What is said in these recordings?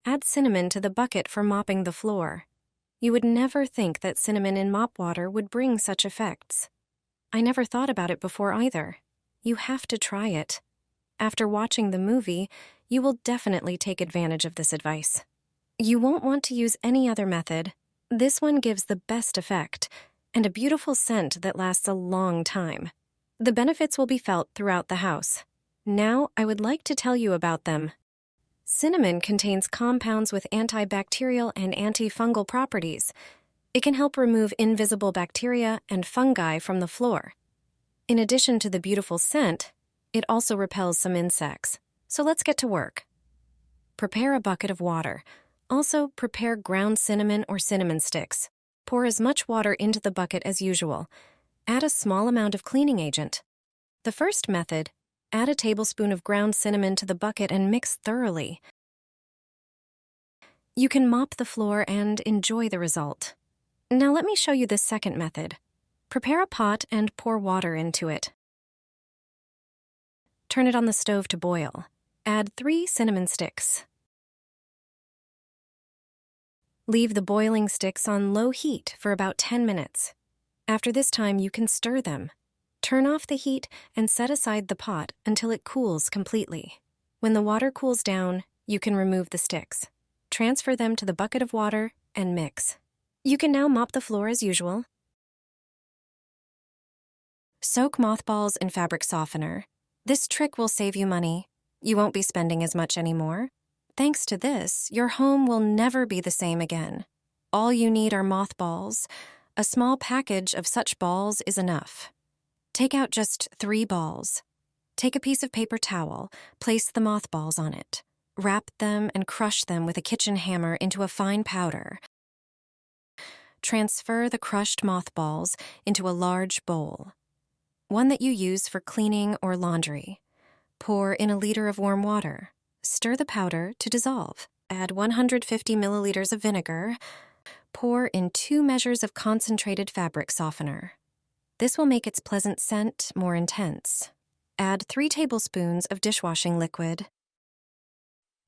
Add cinnamon to the bucket for mopping the floor. You would never think that cinnamon in mop water would bring such effects. I never thought about it before either. You have to try it. After watching the movie, you will definitely take advantage of this advice. You won't want to use any other method. This one gives the best effect, and a beautiful scent that lasts a long time. The benefits will be felt throughout the house. Now, I would like to tell you about them. Cinnamon contains compounds with antibacterial and antifungal properties. It can help remove invisible bacteria and fungi from the floor. In addition to the beautiful scent, it also repels some insects. So let's get to work. Prepare a bucket of water. Also, prepare ground cinnamon or cinnamon sticks. Pour as much water into the bucket as usual. Add a small amount of cleaning agent. The first method, add a tablespoon of ground cinnamon to the bucket and mix thoroughly. You can mop the floor and enjoy the result. Now let me show you the second method. Prepare a pot and pour water into it. Turn it on the stove to boil. Add 3 cinnamon sticks. Leave the boiling sticks on low heat for about 10 minutes. After this time, you can stir them. Turn off the heat and set aside the pot until it cools completely. When the water cools down, you can remove the sticks. Transfer them to the bucket of water and mix. You can now mop the floor as usual. Soak mothballs in fabric softener. This trick will save you money. You won't be spending as much anymore. Thanks to this, your home will never be the same again. All you need are mothballs. A small package of such balls is enough. Take out just 3 balls. Take a piece of paper towel, place the mothballs on it. Wrap them and crush them with a kitchen hammer into a fine powder. Transfer the crushed mothballs into a large bowl, one that you use for cleaning or laundry. Pour in a liter of warm water. Stir the powder to dissolve. Add 150 milliliters of vinegar. Pour in 2 measures of concentrated fabric softener. This will make its pleasant scent more intense. Add 3 tablespoons of dishwashing liquid.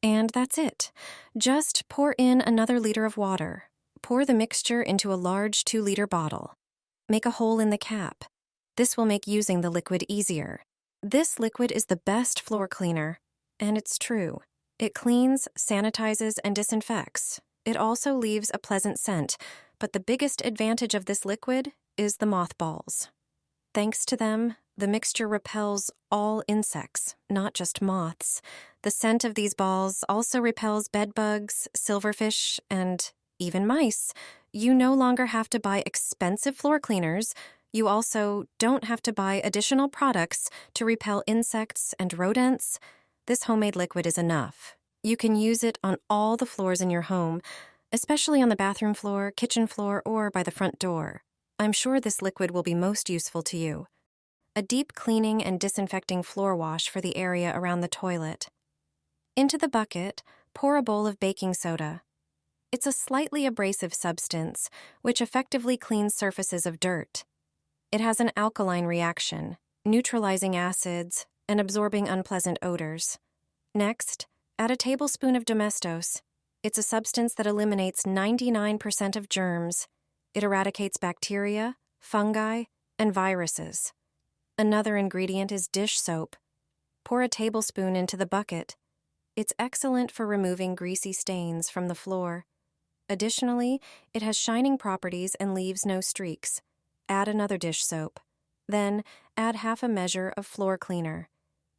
And that's it. Just pour in another liter of water. Pour the mixture into a large 2-liter bottle. Make a hole in the cap. This will make using the liquid easier. This liquid is the best floor cleaner. And it's true. It cleans, sanitizes, and disinfects. It also leaves a pleasant scent, but the biggest advantage of this liquid is the mothballs. Thanks to them, the mixture repels all insects, not just moths. The scent of these balls also repels bedbugs, silverfish, and even mice. You no longer have to buy expensive floor cleaners. You also don't have to buy additional products to repel insects and rodents. This homemade liquid is enough. You can use it on all the floors in your home, especially on the bathroom floor, kitchen floor, or by the front door. I'm sure this liquid will be most useful to you. A deep cleaning and disinfecting floor wash for the area around the toilet. Into the bucket, pour a bowl of baking soda. It's a slightly abrasive substance, which effectively cleans surfaces of dirt. It has an alkaline reaction, neutralizing acids and absorbing unpleasant odors. Next, add a tablespoon of Domestos. It's a substance that eliminates 99% of germs. It eradicates bacteria, fungi, and viruses. Another ingredient is dish soap. Pour a tablespoon into the bucket. It's excellent for removing greasy stains from the floor. Additionally, it has shining properties and leaves no streaks. Add another dish soap. Then, add half a measure of floor cleaner.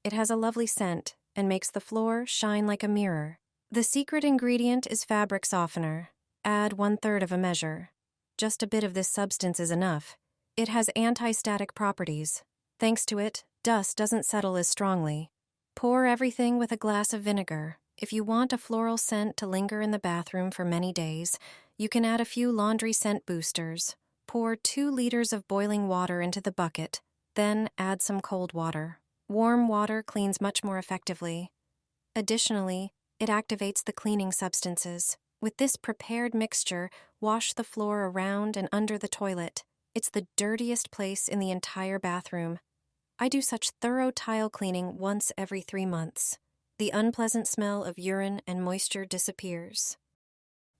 It has a lovely scent and makes the floor shine like a mirror. The secret ingredient is fabric softener. Add 1/3 of a measure. Just a bit of this substance is enough. It has anti-static properties. Thanks to it, dust doesn't settle as strongly. Pour everything with a glass of vinegar. If you want a floral scent to linger in the bathroom for many days, you can add a few laundry scent boosters. Pour 2 liters of boiling water into the bucket, then add some cold water. Warm water cleans much more effectively. Additionally, it activates the cleaning substances. With this prepared mixture, wash the floor around and under the toilet. It's the dirtiest place in the entire bathroom. I do such thorough tile cleaning once every 3 months. the unpleasant smell of urine and moisture disappears.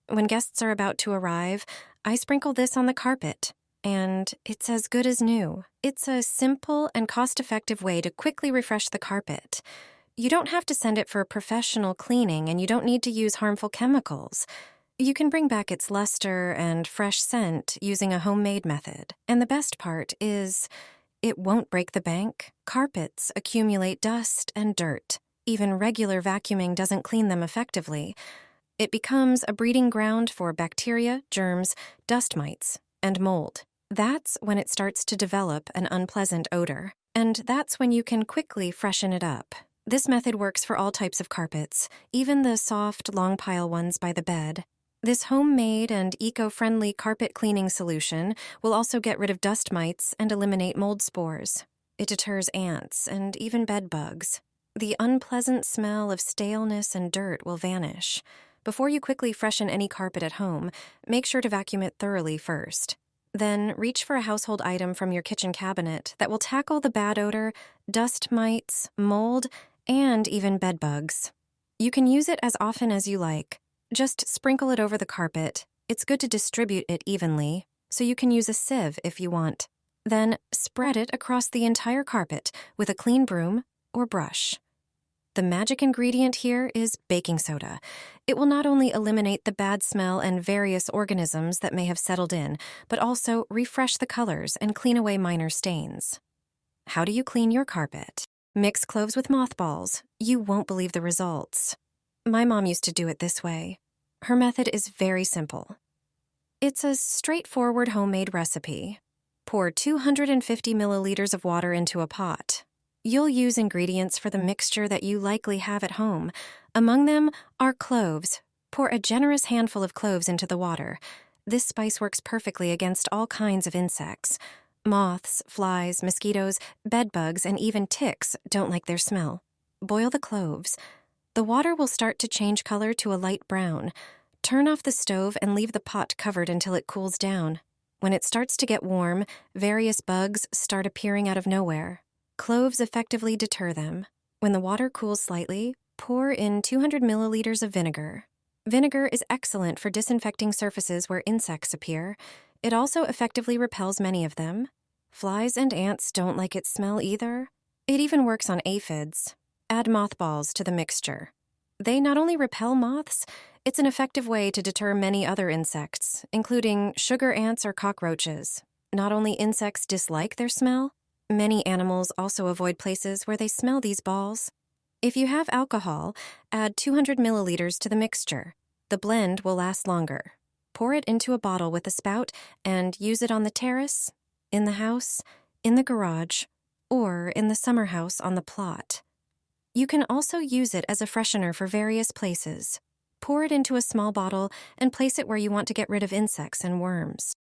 When guests are about to arrive, I sprinkle this on the carpet, and it's as good as new. It's a simple and cost-effective way to quickly refresh the carpet. You don't have to send it for professional cleaning, and you don't need to use harmful chemicals. You can bring back its luster and fresh scent using a homemade method. And the best part is, it won't break the bank. Carpets accumulate dust and dirt. Even regular vacuuming doesn't clean them effectively. It becomes a breeding ground for bacteria, germs, dust mites, and mold. That's when it starts to develop an unpleasant odor. And that's when you can quickly freshen it up. This method works for all types of carpets, even the soft, long pile ones by the bed. This homemade and eco-friendly carpet cleaning solution will also get rid of dust mites and eliminate mold spores. It deters ants and even bed bugs. The unpleasant smell of staleness and dirt will vanish. Before you quickly freshen any carpet at home, make sure to vacuum it thoroughly first. Then reach for a household item from your kitchen cabinet that will tackle the bad odor, dust mites, mold, and even bed bugs. You can use it as often as you like. Just sprinkle it over the carpet. It's good to distribute it evenly, so you can use a sieve if you want. Then spread it across the entire carpet with a clean broom or brush. The magic ingredient here is baking soda. It will not only eliminate the bad smell and various organisms that may have settled in, but also refresh the colors and clean away minor stains. How do you clean your carpet? Mix cloves with mothballs. You won't believe the results. My mom used to do it this way. Her method is very simple. It's a straightforward homemade recipe. Pour 250 milliliters of water into a pot. You'll use ingredients for the mixture that you likely have at home. Among them are cloves. Pour a generous handful of cloves into the water. This spice works perfectly against all kinds of insects. Moths, flies, mosquitoes, bed bugs, and even ticks don't like their smell. Boil the cloves. The water will start to change color to a light brown. Turn off the stove and leave the pot covered until it cools down. When it starts to get warm, various bugs start appearing out of nowhere. Cloves effectively deter them. When the water cools slightly, pour in 200 milliliters of vinegar. Vinegar is excellent for disinfecting surfaces where insects appear. It also effectively repels many of them. Flies and ants don't like its smell either. It even works on aphids. Add mothballs to the mixture. They not only repel moths, it's an effective way to deter many other insects, including sugar ants or cockroaches. Not only insects dislike their smell, many animals also avoid places where they smell these balls. If you have alcohol, add 200 milliliters to the mixture. The blend will last longer. Pour it into a bottle with a spout and use it on the terrace, in the house, in the garage, or in the summer house on the plot. You can also use it as a freshener for various places. Pour it into a small bottle and place it where you want to get rid of insects and worms.